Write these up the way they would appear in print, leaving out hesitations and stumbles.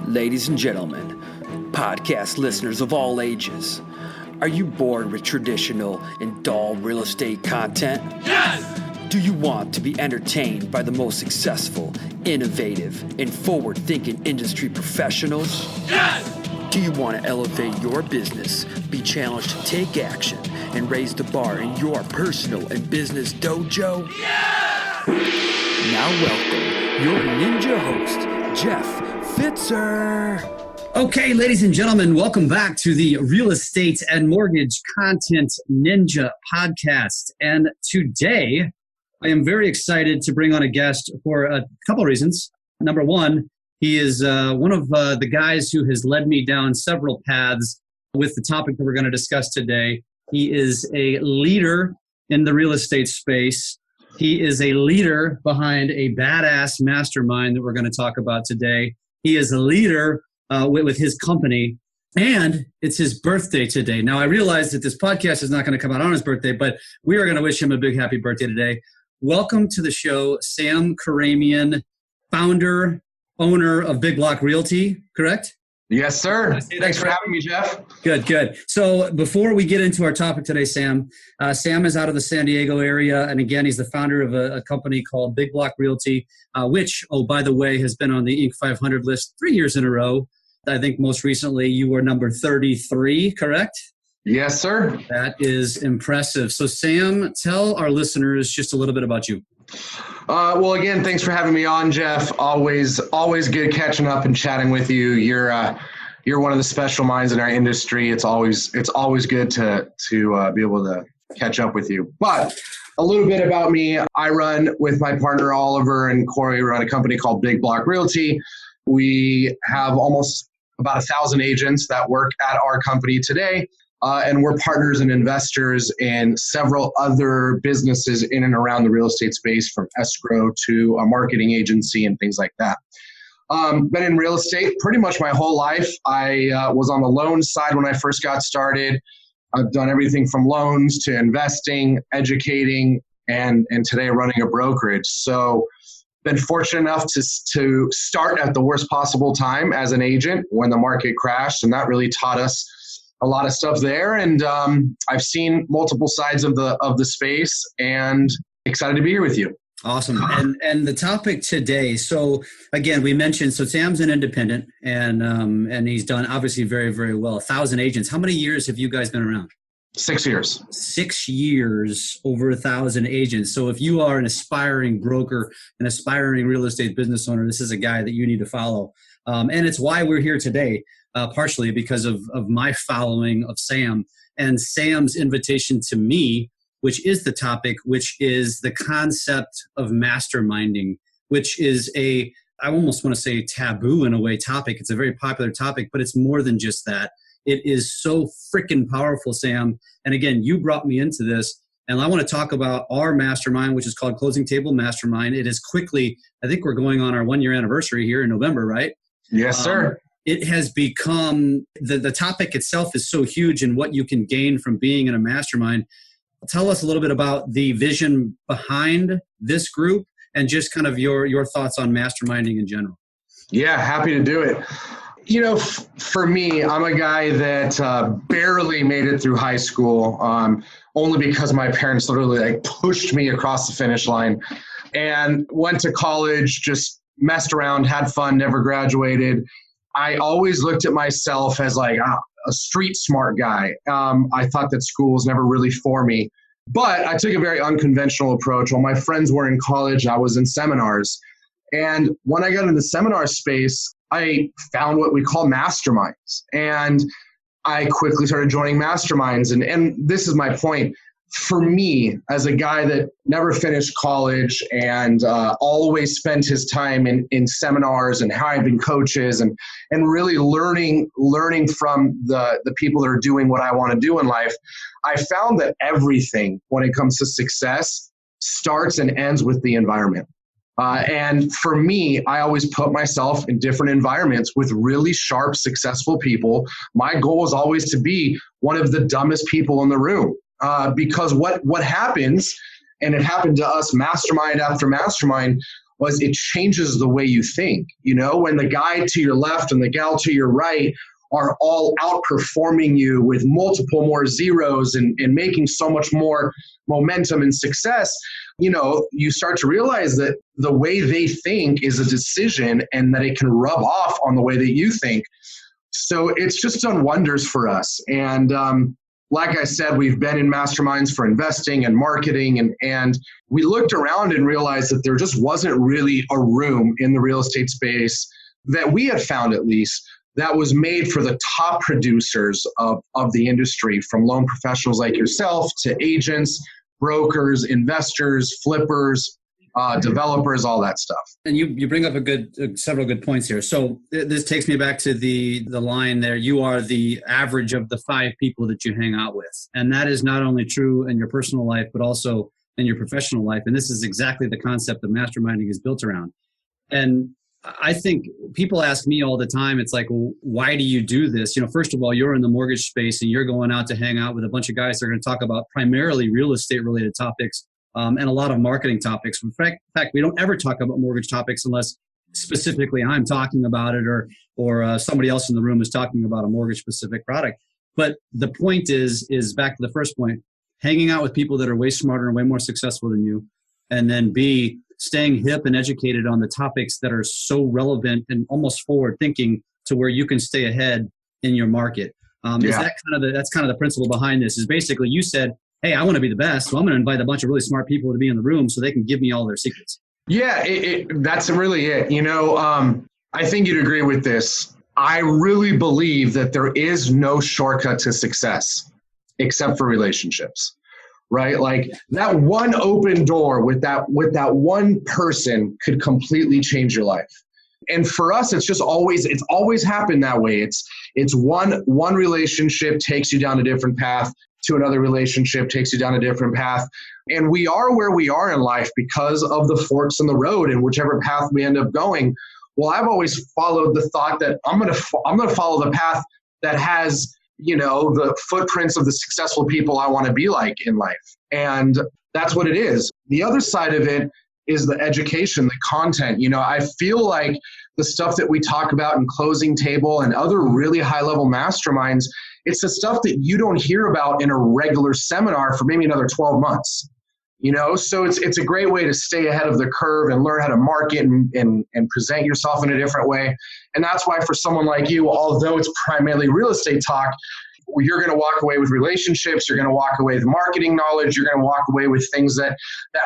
Ladies and gentlemen, podcast listeners of all ages, are you bored with traditional and dull real estate content? Yes! Do you want to be entertained by the most successful, innovative, and forward-thinking industry professionals? Yes! Do you want to elevate your business, be challenged to take action, and raise the bar in your personal and business dojo? Yeah! Now welcome your ninja host, Jeff Fitzer. Okay, ladies and gentlemen, welcome back to the Real Estate and Mortgage Content Ninja podcast. And today, I am very excited to bring on a guest for a couple of reasons. Number one, he is one of the guys who has led me down several paths with the topic that we're going to discuss today. He is a leader in the real estate space. He is a leader behind a badass mastermind that we're going to talk about today. He is a leader with his company, and it's his birthday today. Now, I realize that this podcast is not going to come out on his birthday, but we are going to wish him a big happy birthday today. Welcome to the show, Sam Khorramian, founder, owner of Big Block Realty, correct? Yes, sir. Thanks for having me, Jeff. Good. So before we get into our topic today, Sam is out of the San Diego area. And again, he's the founder of a company called Big Block Realty, which, by the way, has been on the Inc. 500 list 3 years in a row. I think most recently you were number 33, correct? Yes, sir. That is impressive. So Sam, tell our listeners just a little bit about you. Well, again, thanks for having me on, Jeff. Always good catching up and chatting with you. You're one of the special minds in our industry. It's always good to be able to catch up with you. But a little bit about me. I run with my partner Oliver and Corey. We run a company called Big Block Realty. We have almost about 1,000 agents that work at our company today. And we're partners and investors in several other businesses in and around the real estate space, from escrow to a marketing agency and things like that. Been in real estate pretty much my whole life. I was on the loan side when I first got started. I've done everything from loans to investing, educating, and today running a brokerage. So been fortunate enough to start at the worst possible time as an agent when the market crashed, and that really taught us a lot of stuff there. And I've seen multiple sides of the space, and excited to be here with you. Awesome. And the topic today, so again, we mentioned, so Sam's an independent, and he's done obviously very, very well. 1,000 agents. How many years have you guys been around? 6 years. 6 years, over 1,000 agents. So if you are an aspiring broker, an aspiring real estate business owner, this is a guy that you need to follow. And it's why we're here today, partially because of my following of Sam and Sam's invitation to me, which is the topic, which is the concept of masterminding, which is I almost want to say taboo in a way topic. It's a very popular topic, but it's more than just that. It is so freaking powerful, Sam. And again, you brought me into this, and I want to talk about our mastermind, which is called Closing Table Mastermind. It is quickly, I think we're going on our 1-year anniversary here in November, right? Yes, sir. It has become, the topic itself is so huge, and what you can gain from being in a mastermind. Tell us a little bit about the vision behind this group and just kind of your thoughts on masterminding in general. Yeah, happy to do it. You know, for me, I'm a guy that barely made it through high school, only because my parents literally pushed me across the finish line, and went to college, just messed around, had fun, never graduated. I always looked at myself as a street smart guy. I thought that school was never really for me, but I took a very unconventional approach. While my friends were in college, I was in seminars. And when I got into the seminar space, I found what we call masterminds. And I quickly started joining masterminds. And this is my point. For me, as a guy that never finished college and always spent his time in seminars and hiring coaches and really learning from the people that are doing what I want to do in life, I found that everything when it comes to success starts and ends with the environment. And for me, I always put myself in different environments with really sharp, successful people. My goal is always to be one of the dumbest people in the room. Because what happens, and it happened to us mastermind after mastermind, was it changes the way you think. When the guy to your left and the gal to your right are all outperforming you with multiple more zeros and making so much more momentum and success, you start to realize that the way they think is a decision and that it can rub off on the way that you think. So it's just done wonders for us. And like I said, we've been in masterminds for investing and marketing, and we looked around and realized that there just wasn't really a room in the real estate space that we had found, at least, that was made for the top producers of the industry, from loan professionals like yourself to agents, brokers, investors, flippers, developers, all that stuff. And you bring up several good points here. So this takes me back to the line there. You are the average of the 5 people that you hang out with. And that is not only true in your personal life, but also in your professional life. And this is exactly the concept that masterminding is built around. And I think people ask me all the time, it's like, well, why do you do this? First of all, you're in the mortgage space and you're going out to hang out with a bunch of guys that are going to talk about primarily real estate related topics. And a lot of marketing topics. In fact, we don't ever talk about mortgage topics unless specifically I'm talking about it or somebody else in the room is talking about a mortgage specific product. But the point is back to the first point, hanging out with people that are way smarter and way more successful than you. And then B, staying hip and educated on the topics that are so relevant and almost forward thinking to where you can stay ahead in your market. That's kind of the principle behind this is basically you said, hey, I want to be the best, so I'm going to invite a bunch of really smart people to be in the room so they can give me all their secrets. Yeah, that's really it. I think you'd agree with this. I really believe that there is no shortcut to success except for relationships, right? Like that one open door with that one person could completely change your life. And for us, it's always happened that way. It's one relationship takes you down a different path to another relationship takes you down a different path. And we are where we are in life because of the forks in the road and whichever path we end up going. Well, I've always followed the thought that I'm going to follow the path that has, the footprints of the successful people I want to be like in life. And that's what it is. The other side of it is the education, the content. I feel like the stuff that we talk about in Closing Table and other really high-level masterminds, it's the stuff that you don't hear about in a regular seminar for maybe another 12 months. So it's a great way to stay ahead of the curve and learn how to market and present yourself in a different way. And that's why for someone like you, although it's primarily real estate talk, you're going to walk away with relationships, you're going to walk away with marketing knowledge, you're going to walk away with things that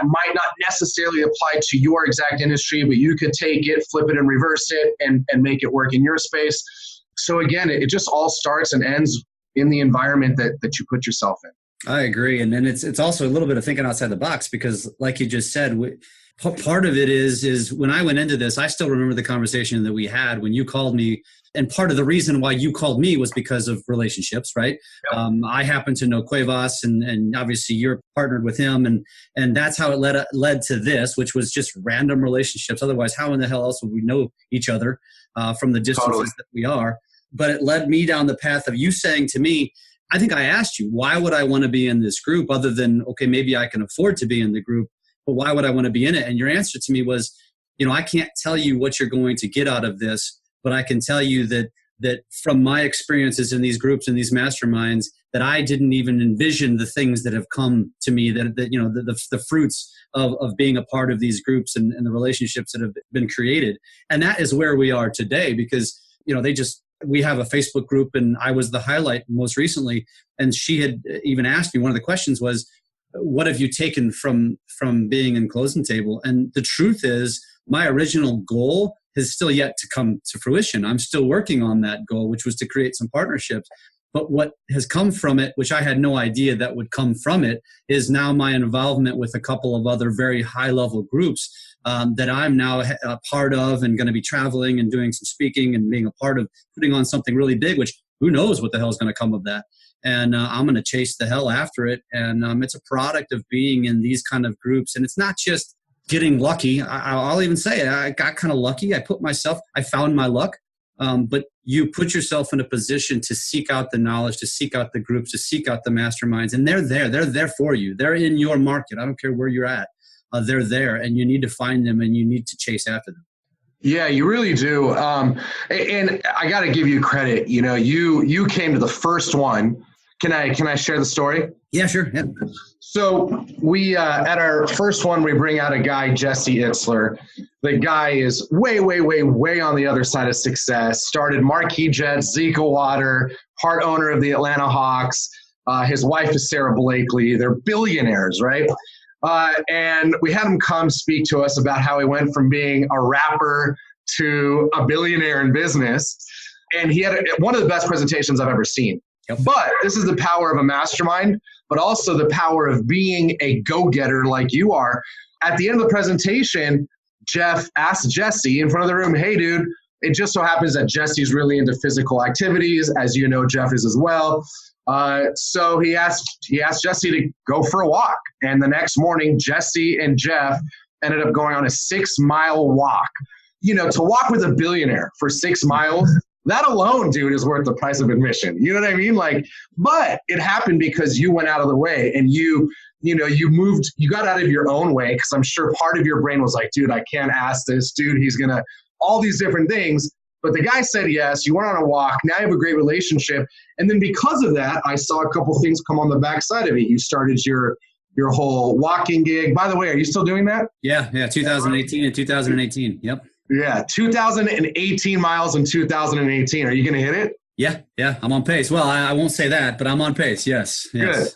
might not necessarily apply to your exact industry, but you could take it, flip it and reverse it and make it work in your space. So again, it just all starts and ends in the environment that you put yourself in. I agree. And then it's also a little bit of thinking outside the box because like you just said, part of it is when I went into this, I still remember the conversation that we had when you called me. And part of the reason why you called me was because of relationships, right? Yep. I happen to know Cuevas and obviously you're partnered with him. And that's how it led to this, which was just random relationships. Otherwise, how in the hell else would we know each other from the distances that we are? But it led me down the path of you saying to me, I think I asked you, why would I want to be in this group other than, okay, maybe I can afford to be in the group, but why would I want to be in it? And your answer to me was, I can't tell you what you're going to get out of this, but I can tell you that from my experiences in these groups and these masterminds, that I didn't even envision the things that have come to me, the fruits of being a part of these groups and the relationships that have been created. And that is where we are today because, we have a Facebook group and I was the highlight most recently. And she had even asked me, one of the questions was, what have you taken from being in Closing Table? And the truth is my original goal has still yet to come to fruition. I'm still working on that goal, which was to create some partnerships. But what has come from it, which I had no idea that would come from it, is now my involvement with a couple of other very high-level groups that I'm now a part of and going to be traveling and doing some speaking and being a part of putting on something really big, which who knows what the hell is going to come of that. And I'm going to chase the hell after it. And it's a product of being in these kind of groups. And it's not just getting lucky. I'll even say I got kind of lucky. I found my luck. But you put yourself in a position to seek out the knowledge, to seek out the groups, to seek out the masterminds. And they're there for you. They're in your market. I don't care where you're at. they're there, and you need to find them and you need to chase after them. Yeah, you really do. And I got to give you credit. You came to the first one. Can I share the story? Yeah, sure. Yeah. So we, at our first one, we bring out a guy, Jesse Itzler. The guy is way, way, way, way on the other side of success. Started Marquee Jets, Zika Water, part owner of the Atlanta Hawks. His wife is Sarah Blakely. They're billionaires, right? And we had him come speak to us about how he went from being a rapper to a billionaire in business. And he had one of the best presentations I've ever seen. Yep. But this is the power of a mastermind, but also the power of being a go-getter like you are. At the end of the presentation, Jeff asked Jesse in front of the room, hey, dude, it just so happens that Jesse's really into physical activities. As you know, Jeff is as well. So he asked Jesse to go for a walk. And the next morning, Jesse and Jeff ended up going on a 6-mile walk. To walk with a billionaire for 6 miles, that alone, dude, is worth the price of admission. You know what I mean? But it happened because you went out of the way and you got out of your own way, because I'm sure part of your brain was like, dude, I can't ask this dude. He's going to all these different things. But the guy said yes. You went on a walk. Now you have a great relationship. And then because of that, I saw a couple things come on the backside of it. You started your whole walking gig. By the way, are you still doing that? Yeah, 2018 and 2018. Yep. Yeah, 2018 miles in 2018. Are you going to hit it? Yeah, I'm on pace. Well, I won't say that, but I'm on pace. Yes. Good.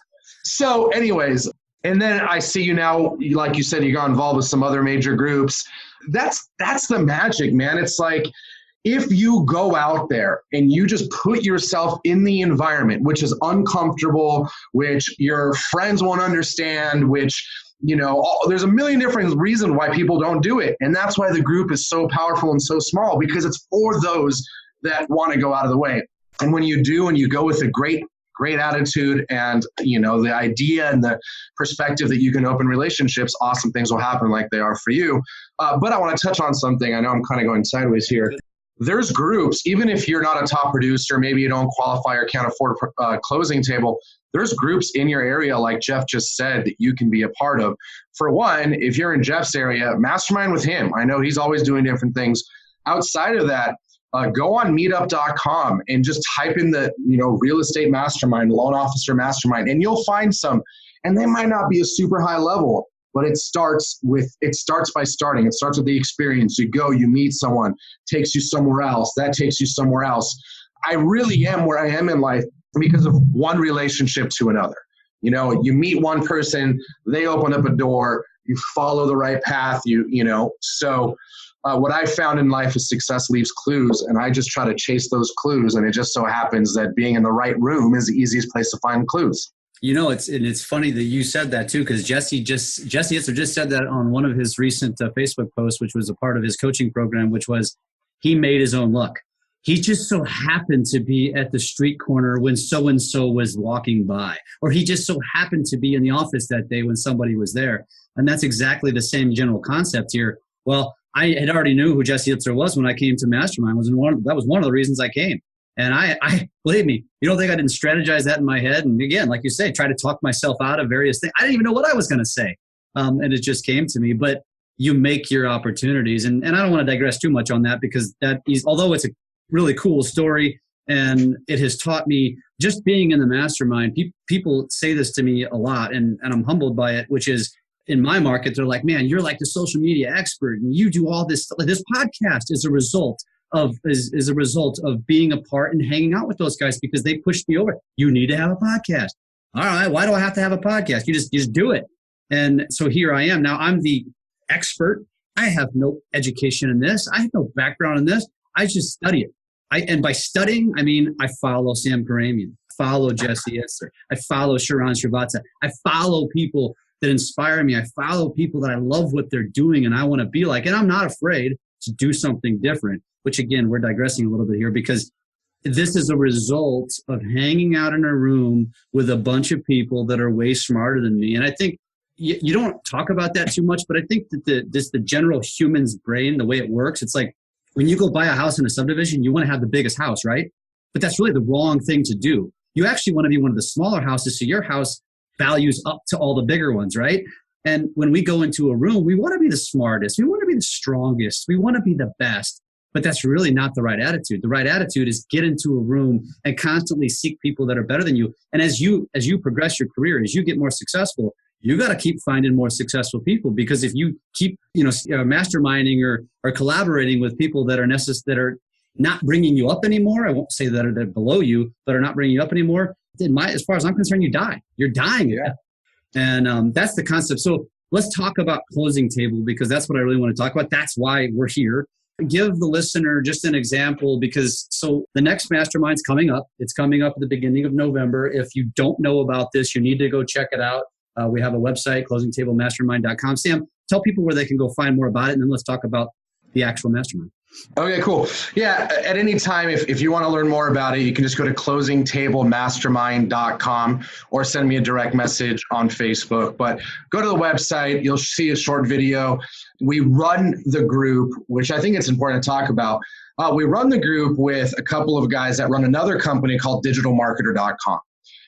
So anyways, and then I see you now, like you said, you got involved with some other major groups. That's the magic, man. It's like, if you go out there and you just put yourself in the environment, which is uncomfortable, which your friends won't understand, which there's a million different reasons why people don't do it. And that's why the group is so powerful and so small, because it's for those that want to go out of the way. And when you do, and you go with a great attitude and, the idea and the perspective that you can open relationships, awesome things will happen like they are for you. But I want to touch on something. I know I'm kind of going sideways here. There's groups, even if you're not a top producer, maybe you don't qualify or can't afford a closing table, there's groups in your area, like Jeff just said, that you can be a part of. For one, if you're in Jeff's area, mastermind with him. I know he's always doing different things. Outside of that, go on meetup.com and just type in the real estate mastermind, loan officer mastermind, and you'll find some. And they might not be a super high level, but it starts by starting. It starts with the experience. You go, you meet someone, takes you somewhere else. That takes you somewhere else. I really am where I am in life because of one relationship to another. You meet one person, they open up a door, you follow the right path, So what I found in life is success leaves clues, and I just try to chase those clues. And it just so happens that being in the right room is the easiest place to find clues. It's funny that you said that too, because Jesse Itzler just said that on one of his recent Facebook posts, which was a part of his coaching program, which was he made his own luck. He just so happened to be at the street corner when so-and-so was walking by, or he just so happened to be in the office that day when somebody was there. And that's exactly the same general concept here. Well, I had already knew who Jesse Itzler was when I came to Mastermind. That was one of the reasons I came. And I believe me, you don't think I didn't strategize that in my head? And again, like you say, try to talk myself out of various things. I didn't even know what I was going to say. And it just came to me. But you make your opportunities. And I don't want to digress too much on that, because although it's a really cool story and it has taught me, just being in the mastermind, people say this to me a lot, and I'm humbled by it, which is, in my market, they're like, man, you're like the social media expert and you do all this. This podcast is a result of being a part and hanging out with those guys, because they pushed me over. You need to have a podcast. All right, why do I have to have a podcast? You just do it. And so here I am. Now I'm the expert. I have no education in this. I have no background in this. I just study it. And by studying, I mean, I follow Sam Khorramian, follow Jesse Itzler, I follow Sharon Srivatsa, I follow people that inspire me. I follow people that I love what they're doing and I want to be like, and I'm not afraid to do something different, which again, we're digressing a little bit here, because this is a result of hanging out in a room with a bunch of people that are way smarter than me. And I think you don't talk about that too much, but I think that the general human's brain, the way it works, it's like when you go buy a house in a subdivision, you want to have the biggest house, right? But that's really the wrong thing to do. You actually want to be one of the smaller houses, so your house values up to all the bigger ones, right? And when we go into a room, we want to be the smartest. We want to be the strongest. We want to be the best. But that's really not the right attitude. The right attitude is get into a room and constantly seek people that are better than you. And as you progress your career, as you get more successful, you got to keep finding more successful people, because if you keep, masterminding or collaborating with people that are not bringing you up anymore, I won't say that they're below you, but are not bringing you up anymore, as far as I'm concerned, you die. You're dying. Yeah. And that's the concept. So let's talk about closing table, because that's what I really want to talk about. That's why we're here. Give the listener just an example, because the next mastermind's coming up. It's coming up at the beginning of November. If you don't know about this, you need to go check it out. We have a website, closingtablemastermind.com. Sam, tell people where they can go find more about it, and then let's talk about the actual mastermind. Okay, cool. Yeah, at any time, if you want to learn more about it, you can just go to closingtablemastermind.com or send me a direct message on Facebook. But go to the website, you'll see a short video. We run the group, which I think it's important to talk about. We run the group with a couple of guys that run another company called digitalmarketer.com.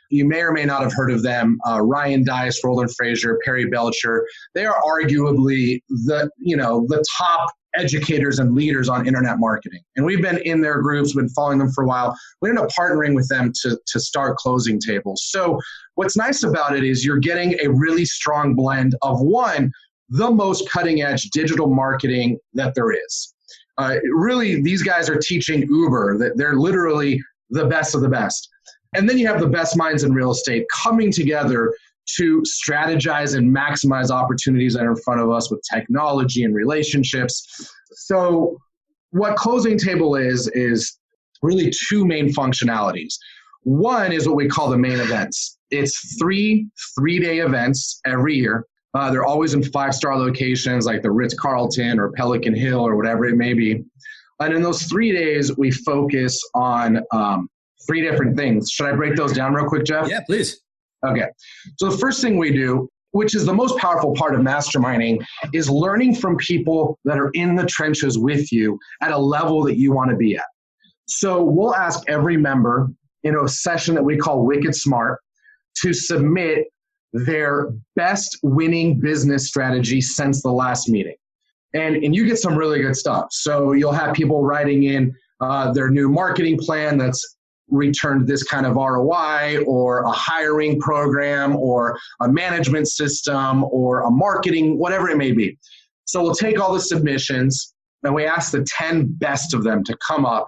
You may or may not have heard of them. Ryan Dice, Roland Frazier, Perry Belcher. They are arguably the top educators and leaders on internet marketing. And we've been in their groups, been following them for a while. We ended up partnering with them to start Closing Tables. So what's nice about it is you're getting a really strong blend of, one, the most cutting edge digital marketing that there is. Really, these guys are teaching Uber, that they're literally the best of the best. And then you have the best minds in real estate coming together to strategize and maximize opportunities that are in front of us with technology and relationships. So what Closing Table is really two main functionalities. One is what we call the main events. It's three-day events every year. They're always in 5-star locations like the Ritz-Carlton or Pelican Hill or whatever it may be. And in those 3 days, we focus on 3 different things. Should I break those down real quick, Jeff? Yeah, please. Okay. So the first thing we do, which is the most powerful part of masterminding, is learning from people that are in the trenches with you at a level that you want to be at. So we'll ask every member in a session that we call Wicked Smart to submit their best winning business strategy since the last meeting. And you get some really good stuff. So you'll have people writing in their new marketing plan that's returned this kind of ROI, or a hiring program, or a management system, or a marketing, whatever it may be. So we'll take all the submissions and we ask the 10 best of them to come up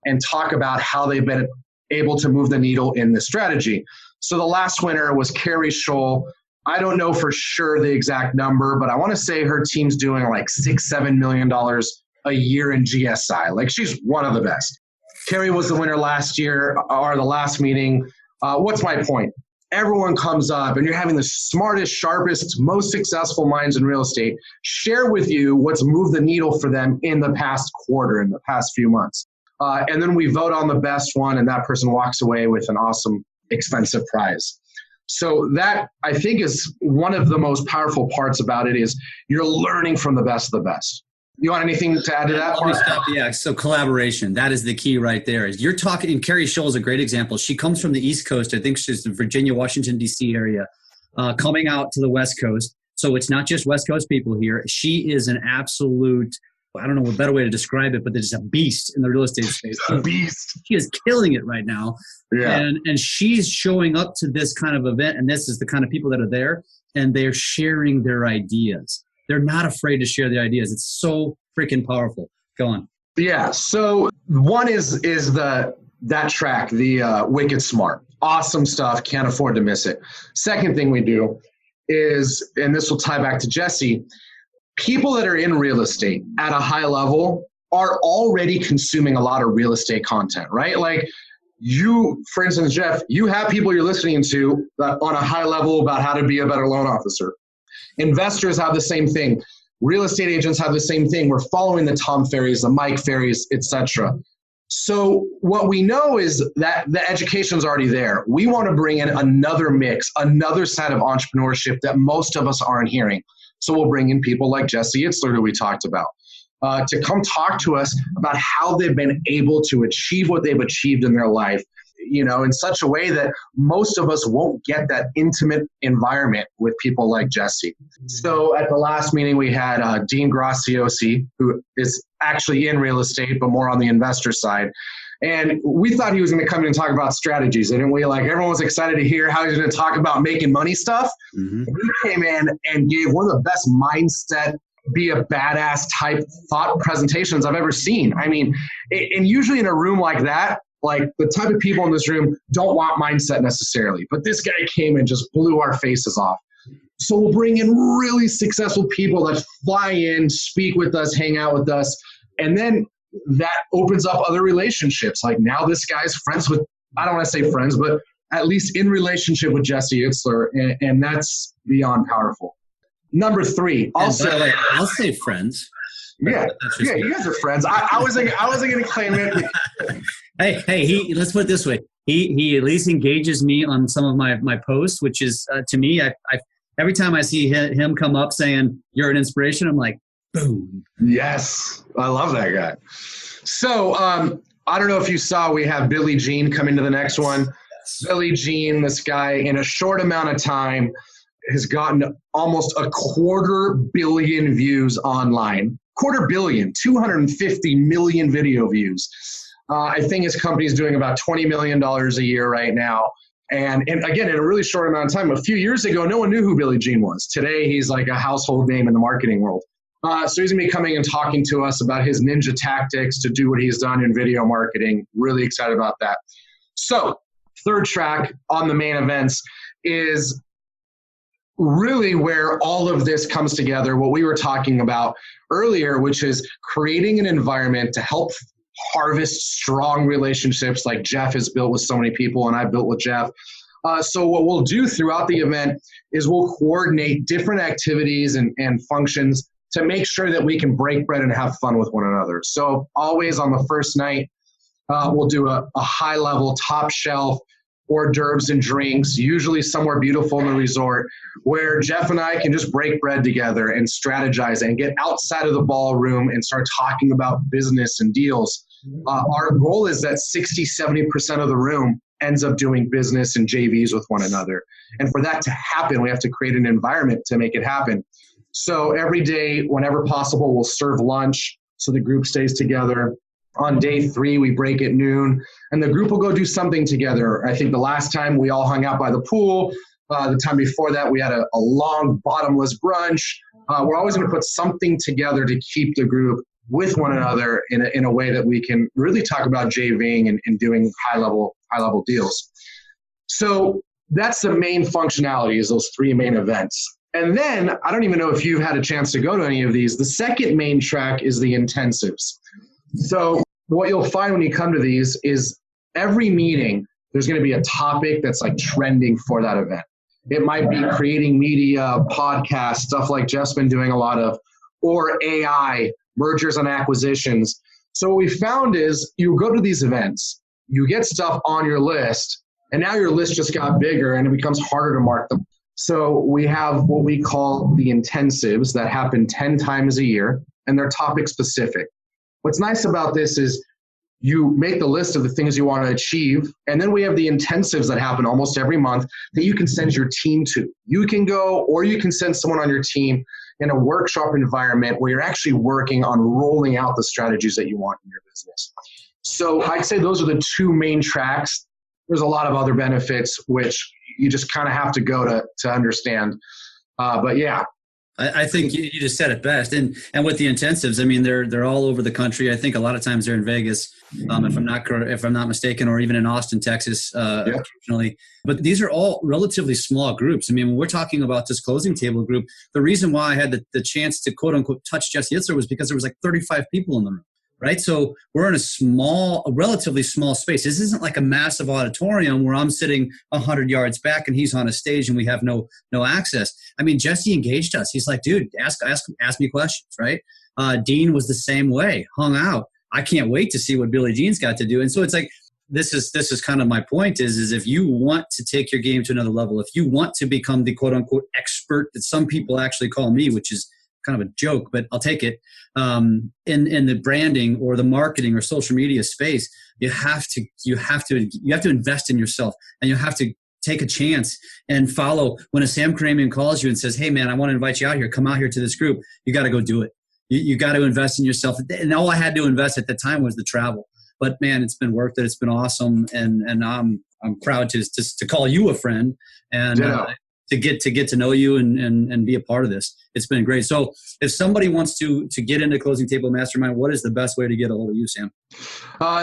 and talk about how they've been able to move the needle in this strategy. So the last winner was Carrie Scholl. I don't know for sure the exact number, but I want to say her team's doing like $6-7 million a year in GSI. Like, she's one of the best. Carrie was the winner last year, or the last meeting. What's my point? Everyone comes up and you're having the smartest, sharpest, most successful minds in real estate share with you what's moved the needle for them in the past quarter, in the past few months. And then we vote on the best one, and that person walks away with an awesome, expensive prize. So that, I think, is one of the most powerful parts about it, is you're learning from the best of the best. You want anything to add to that? Let me stop. Yeah. So collaboration, that is the key right there. You're talking, and Carrie Scholl is a great example. She comes from the East Coast. I think she's the Virginia, Washington, D.C. area, coming out to the West Coast. So it's not just West Coast people here. She is an absolute, I don't know a better way to describe it, but there's a beast in the real estate space. A beast. She is killing it right now. Yeah. And she's showing up to this kind of event, and this is the kind of people that are there, and they're sharing their ideas. They're not afraid to share their ideas. It's so freaking powerful. Go on. Yeah. So one is that track, the Wicked Smart. Awesome stuff. Can't afford to miss it. Second thing we do is, and this will tie back to Jesse, people that are in real estate at a high level are already consuming a lot of real estate content, right? Like you, for instance, Jeff, you have people you're listening to on a high level about how to be a better loan officer. Investors have the same thing. Real estate agents have the same thing. We're following the Tom Ferrys, the Mike Ferrys, etc. So what we know is that the education's already there. We want to bring in another mix, another side of entrepreneurship that most of us aren't hearing. So we'll bring in people like Jesse Itzler, who we talked about, to come talk to us about how they've been able to achieve what they've achieved in their life. in such a way that most of us won't get that intimate environment with people like Jesse. So at the last meeting, we had Dean Graciosi, who is actually in real estate, but more on the investor side. And we thought he was going to come in and talk about strategies. And everyone was excited to hear how he was going to talk about making money stuff. Mm-hmm. He came in and gave one of the best mindset, be a badass type thought presentations I've ever seen. I mean, and usually in a room like that, like the type of people in this room don't want mindset necessarily, but this guy came and just blew our faces off. So we'll bring in really successful people that fly in, speak with us, hang out with us. And then that opens up other relationships. Like now this guy's friends with, I don't want to say friends, but at least in relationship with Jesse Itzler. And that's beyond powerful. Number 3, also. By the way, I'll say friends. Yeah, you guys are friends. I wasn't going to claim it. Hey, let's put it this way. He at least engages me on some of my posts, which is to me, I every time I see him come up saying you're an inspiration, I'm like, boom. Yes, I love that guy. So I don't know if you saw, we have Billie Jean come into the next one. Yes. Billie Jean, this guy in a short amount of time has gotten almost 250 million views online. 250 million, 250 million video views. I think his company is doing about $20 million a year right now. And again, in a really short amount of time, a few years ago, no one knew who Billie Jean was. Today, he's like a household name in the marketing world. So he's going to be coming and talking to us about his ninja tactics to do what he's done in video marketing. Really excited about that. So third track on the main events is really where all of this comes together, what we were talking about earlier, which is creating an environment to help harvest strong relationships like Jeff has built with so many people and I built with Jeff. So what we'll do throughout the event is we'll coordinate different activities and functions to make sure that we can break bread and have fun with one another. So always on the first night, we'll do a high level, top shelf, hors d'oeuvres and drinks, usually somewhere beautiful in the resort, where Jeff and I can just break bread together and strategize and get outside of the ballroom and start talking about business and deals. Our goal is that 60-70% of the room ends up doing business and JVs with one another. And for that to happen, we have to create an environment to make it happen. So every day, whenever possible, we'll serve lunch so the group stays together. On day 3, we break at noon, and the group will go do something together. I think the last time we all hung out by the pool. The time before that, we had a long bottomless brunch. We're always going to put something together to keep the group with one another in a way that we can really talk about JVing and doing high level deals. So that's the main functionality, is those 3 main events. And then, I don't even know if you've had a chance to go to any of these. The second main track is the intensives. So what you'll find when you come to these is every meeting, there's going to be a topic that's like trending for that event. It might be creating media, podcasts, stuff like Jeff's been doing a lot of, or AI, mergers and acquisitions. So what we found is you go to these events, you get stuff on your list, and now your list just got bigger and it becomes harder to mark them. So we have what we call the intensives that happen 10 times a year, and they're topic specific. What's nice about this is you make the list of the things you want to achieve, and then we have the intensives that happen almost every month that you can send your team to. You can go, or you can send someone on your team in a workshop environment where you're actually working on rolling out the strategies that you want in your business. So I'd say those are the 2 main tracks. There's a lot of other benefits, which you just kind of have to go to understand. But yeah. I think you just said it best. And with the intensives, I mean, they're all over the country. I think a lot of times they're in Vegas, if I'm not mistaken, or even in Austin, Texas, occasionally. But these are all relatively small groups. I mean, when we're talking about this closing table group, the reason why I had the chance to quote unquote touch Jesse Itzler was because there was like 35 people in the room. Right. So we're in a relatively small space. This isn't like a massive auditorium where I'm sitting 100 yards back and he's on a stage and we have no access. I mean, Jesse engaged us. He's like, dude, ask me questions. Right. Dean was the same way, hung out. I can't wait to see what Billie Jean's got to do. And so it's like, this is kind of my point is if you want to take your game to another level, if you want to become the quote unquote expert that some people actually call me, which is kind of a joke, but I'll take it. In the branding or the marketing or social media space, you have to invest in yourself, and you have to take a chance and follow. When a Sam Khorramian calls you and says, "Hey man, I want to invite you out here. Come out here to this group." You got to go do it. You got to invest in yourself. And all I had to invest at the time was the travel. But man, it's been worth it. It's been awesome, and I'm proud to call you a friend and to get to know you and be a part of this. It's been great. So if somebody wants to get into Closing Table Mastermind, what is the best way to get a hold of you, Sam?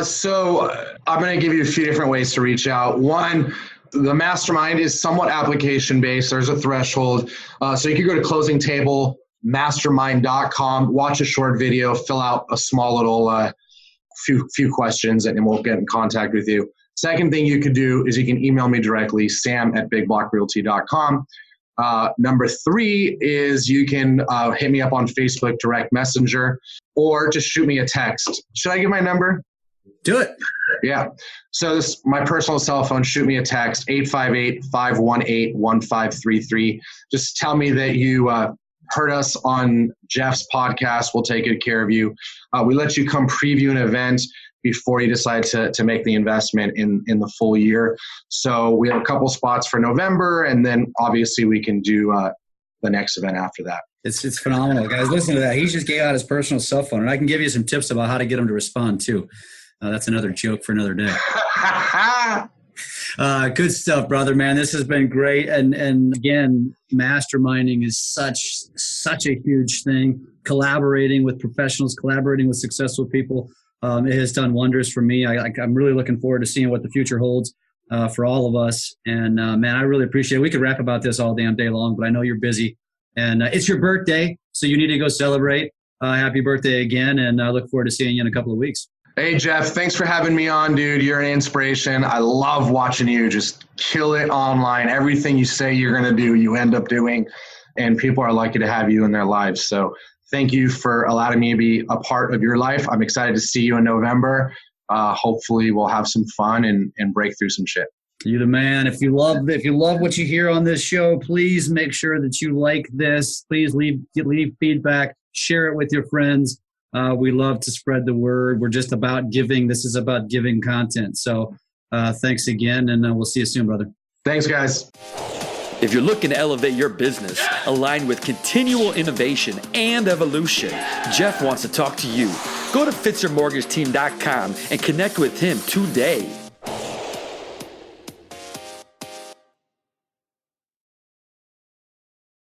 So I'm going to give you a few different ways to reach out. One, the Mastermind is somewhat application based. There's a threshold. So you can go to closingtablemastermind.com, watch a short video, fill out a small little few questions, and we'll get in contact with you. Second thing you could do is you can email me directly, sam@bigblockrealty.com. Number 3 is you can hit me up on Facebook direct messenger, or just shoot me a text. Should I give my number? Do it. Yeah. So this is my personal cell phone. Shoot me a text, 858-518-1533. Just tell me that you heard us on Jeff's podcast. We'll take good care of you. We let you come preview an event before you decide to make the investment in the full year. So we have a couple spots for November, and then obviously we can do the next event after that. It's phenomenal, guys. Listen to that. He just gave out his personal cell phone, and I can give you some tips about how to get him to respond too. That's another joke for another day. Good stuff, brother, man. This has been great. And again, masterminding is such a huge thing. Collaborating with professionals, collaborating with successful people, it has done wonders for me. I'm really looking forward to seeing what the future holds for all of us. And man, I really appreciate it. We could rap about this all damn day long, but I know you're busy. And it's your birthday, so you need to go celebrate. Happy birthday again, and I look forward to seeing you in a couple of weeks. Hey, Jeff, thanks for having me on, dude. You're an inspiration. I love watching you just kill it online. Everything you say you're going to do, you end up doing, and people are lucky to have you in their lives. So thank you for allowing me to be a part of your life. I'm excited to see you in November. Hopefully we'll have some fun and break through some shit. You're the man. If you love what you hear on this show, please make sure that you like this. Please leave feedback. Share it with your friends. We love to spread the word. We're just about giving. This is about giving content. So thanks again, and we'll see you soon, brother. Thanks, guys. If you're looking to elevate your business, align with continual innovation and evolution, Jeff wants to talk to you. Go to FitzerMortgageTeam.com and connect with him today.